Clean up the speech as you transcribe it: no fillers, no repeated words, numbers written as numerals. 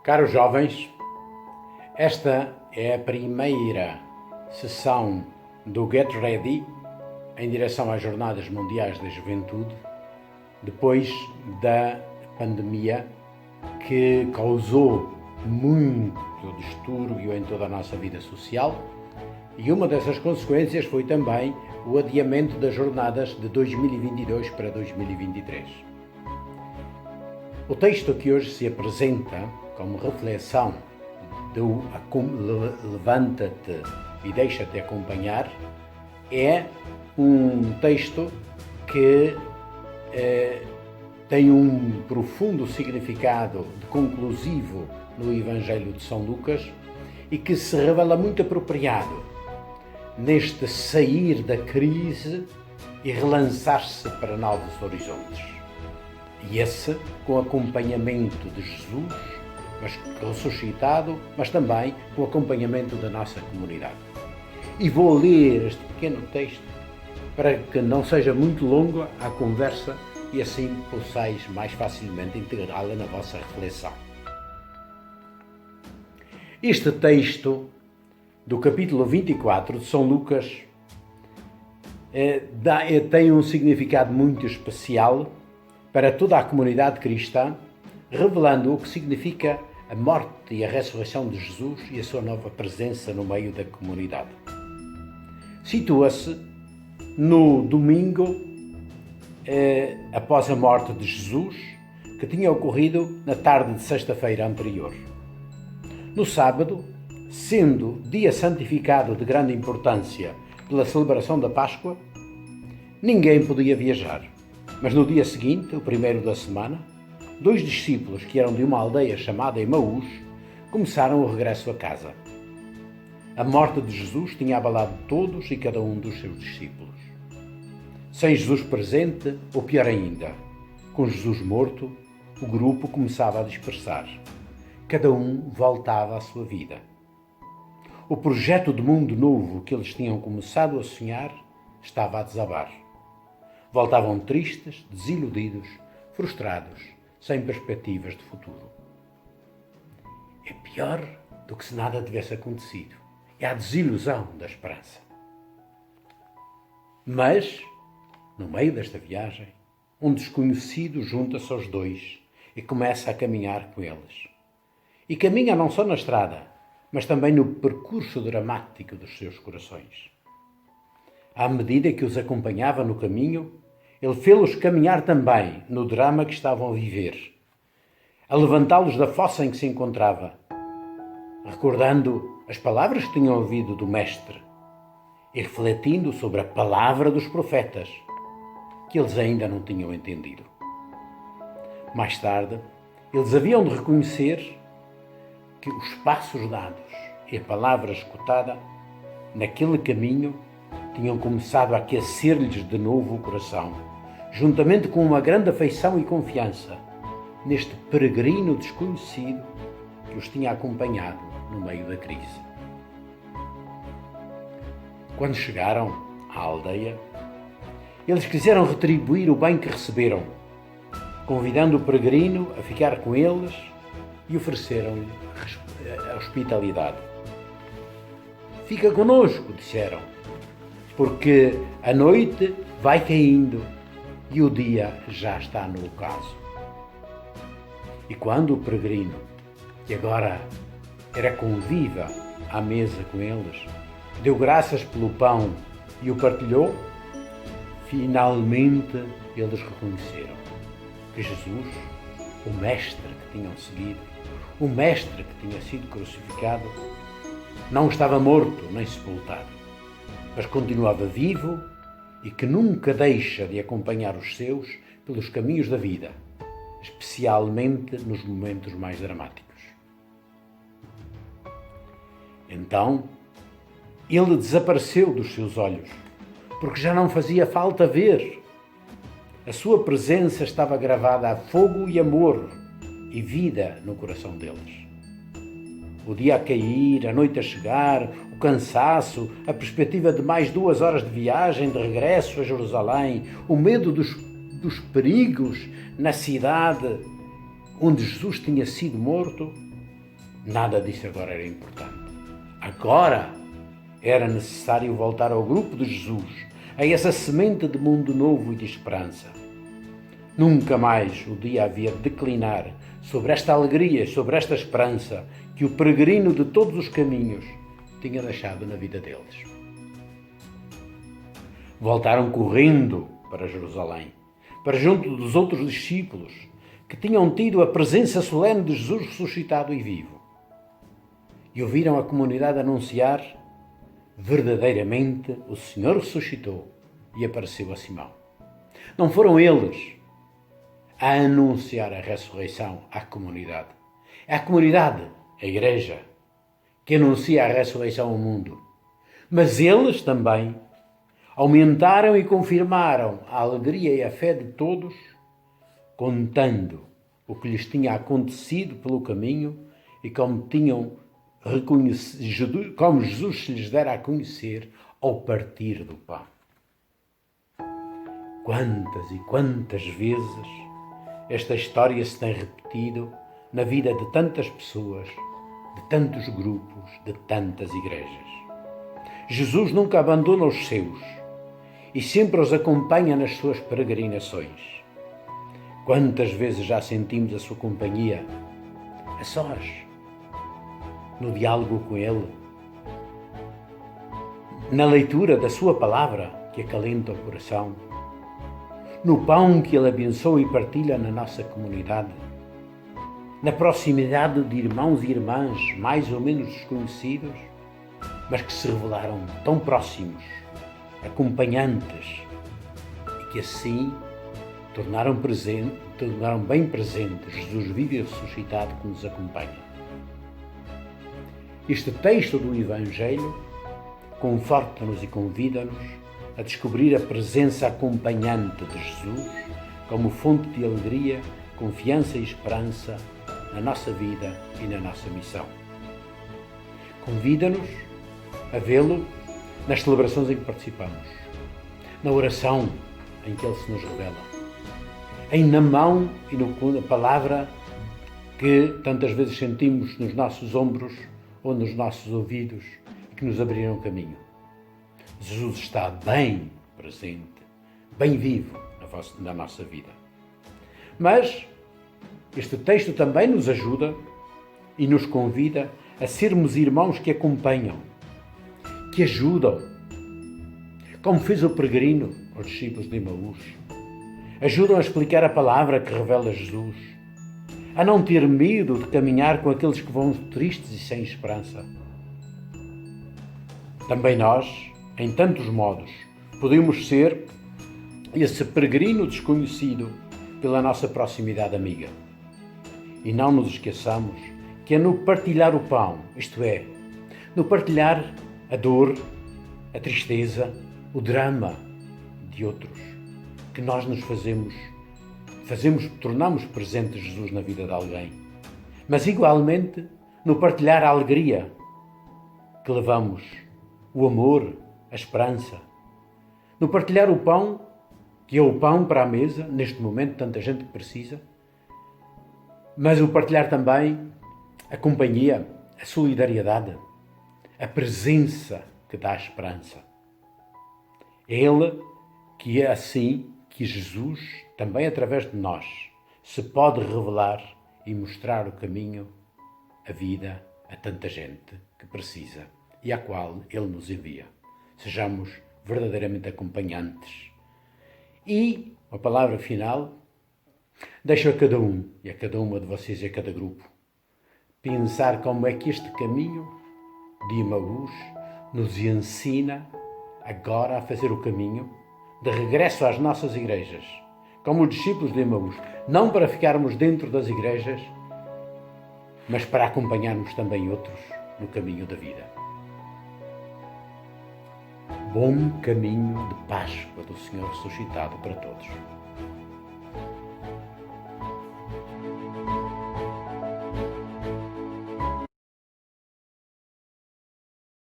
Caros jovens, esta é a primeira sessão do Get Ready em direção às Jornadas Mundiais da Juventude, depois da pandemia que causou muito distúrbio em toda a nossa vida social, e uma dessas consequências foi também o adiamento das jornadas de 2022 para 2023. O texto que hoje se apresenta como reflexão do Levanta-te e deixa-te acompanhar é um texto que tem um profundo significado de conclusivo no Evangelho de São Lucas e que se revela muito apropriado neste sair da crise e relançar-se para novos horizontes. E esse com acompanhamento de Jesus, mas ressuscitado, mas também com acompanhamento da nossa comunidade. E vou ler este pequeno texto para que não seja muito longa a conversa e assim possais mais facilmente integrá-la na vossa reflexão. Este texto do capítulo 24 de São Lucas tem um significado muito especial para toda a comunidade cristã, revelando o que significa a morte e a ressurreição de Jesus e a sua nova presença no meio da comunidade. Situa-se no domingo após a morte de Jesus, que tinha ocorrido na tarde de sexta-feira anterior. No sábado, sendo dia santificado de grande importância pela celebração da Páscoa, ninguém podia viajar. Mas no dia seguinte, o primeiro da semana, 2 discípulos que eram de uma aldeia chamada Emaús começaram o regresso a casa. A morte de Jesus tinha abalado todos e cada um dos seus discípulos. Sem Jesus presente, ou pior ainda, com Jesus morto, o grupo começava a dispersar. Cada um voltava à sua vida. O projeto de mundo novo que eles tinham começado a sonhar estava a desabar. Voltavam tristes, desiludidos, frustrados, sem perspectivas de futuro. É pior do que se nada tivesse acontecido. É a desilusão da esperança. Mas, no meio desta viagem, um desconhecido junta-se aos 2 e começa a caminhar com eles. E caminha não só na estrada, mas também no percurso dramático dos seus corações. À medida que os acompanhava no caminho, ele fê-los caminhar também no drama que estavam a viver, a levantá-los da fossa em que se encontrava, recordando as palavras que tinham ouvido do Mestre e refletindo sobre a palavra dos profetas, que eles ainda não tinham entendido. Mais tarde, eles haviam de reconhecer que os passos dados e a palavra escutada naquele caminho tinham começado a aquecer-lhes de novo o coração, juntamente com uma grande afeição e confiança neste peregrino desconhecido que os tinha acompanhado no meio da crise. Quando chegaram à aldeia, eles quiseram retribuir o bem que receberam, convidando o peregrino a ficar com eles e ofereceram-lhe a hospitalidade. Fica conosco, disseram, porque a noite vai caindo e o dia já está no ocaso. E quando o peregrino, que agora era conviva à mesa com eles, deu graças pelo pão e o partilhou, finalmente eles reconheceram que Jesus, o Mestre que tinham seguido, o Mestre que tinha sido crucificado, não estava morto nem sepultado, mas continuava vivo e que nunca deixa de acompanhar os seus pelos caminhos da vida, especialmente nos momentos mais dramáticos. Então, ele desapareceu dos seus olhos, porque já não fazia falta ver. A sua presença estava gravada a fogo e amor e vida no coração deles. O dia a cair, a noite a chegar, o cansaço, a perspectiva de mais 2 horas de viagem de regresso a Jerusalém, o medo dos perigos na cidade onde Jesus tinha sido morto, Nada disso agora era importante. Agora era necessário voltar ao grupo de Jesus, a essa semente de mundo novo e de esperança. Nunca mais o dia havia de declinar sobre esta alegria, sobre esta esperança que o peregrino de todos os caminhos tinha deixado na vida deles. Voltaram correndo para Jerusalém, para junto dos outros discípulos que tinham tido a presença solene de Jesus ressuscitado e vivo. E ouviram a comunidade anunciar: verdadeiramente o Senhor ressuscitou e apareceu a Simão. Não foram eles a anunciar a ressurreição à comunidade. É a comunidade, a igreja, que anuncia a ressurreição ao mundo. Mas eles também aumentaram e confirmaram a alegria e a fé de todos, contando o que lhes tinha acontecido pelo caminho e como Jesus se lhes dera a conhecer ao partir do pão. Quantas e quantas vezes esta história se tem repetido na vida de tantas pessoas, de tantos grupos, de tantas igrejas. Jesus nunca abandona os seus e sempre os acompanha nas suas peregrinações. Quantas vezes já sentimos a sua companhia a sós, no diálogo com Ele, na leitura da sua palavra que acalenta o coração, no pão que Ele abençoa e partilha na nossa comunidade, na proximidade de irmãos e irmãs mais ou menos desconhecidos, mas que se revelaram tão próximos, acompanhantes, e que assim tornaram bem presente Jesus vivo e ressuscitado que nos acompanha. Este texto do Evangelho conforta-nos e convida-nos a descobrir a presença acompanhante de Jesus como fonte de alegria, confiança e esperança na nossa vida e na nossa missão. Convida-nos a vê-lo nas celebrações em que participamos, na oração em que Ele se nos revela, na mão e na palavra que tantas vezes sentimos nos nossos ombros ou nos nossos ouvidos e que nos abriram caminho. Jesus está bem presente, bem vivo na nossa vida. Mas este texto também nos ajuda e nos convida a sermos irmãos que acompanham, que ajudam, como fez o peregrino aos discípulos de Emaús. Ajudam a explicar a palavra que revela Jesus, a não ter medo de caminhar com aqueles que vão tristes e sem esperança. Também nós, em tantos modos, podemos ser esse peregrino desconhecido pela nossa proximidade amiga. E não nos esqueçamos que é no partilhar o pão, isto é, no partilhar a dor, a tristeza, o drama de outros, que nós nos tornamos presente Jesus na vida de alguém. Mas igualmente no partilhar a alegria que levamos, o amor, a esperança, no partilhar o pão, que é o pão para a mesa, neste momento tanta gente que precisa, mas o partilhar também a companhia, a solidariedade, a presença que dá esperança. É Ele que é assim que Jesus, também através de nós, se pode revelar e mostrar o caminho, a vida a tanta gente que precisa e à qual Ele nos envia. Sejamos verdadeiramente acompanhantes. E a palavra final deixo a cada um e a cada uma de vocês e a cada grupo pensar como é que este caminho de Emaús nos ensina agora a fazer o caminho de regresso às nossas igrejas, como os discípulos de Emaús, não para ficarmos dentro das igrejas, mas para acompanharmos também outros no caminho da vida. Bom caminho de Páscoa do Senhor ressuscitado para todos.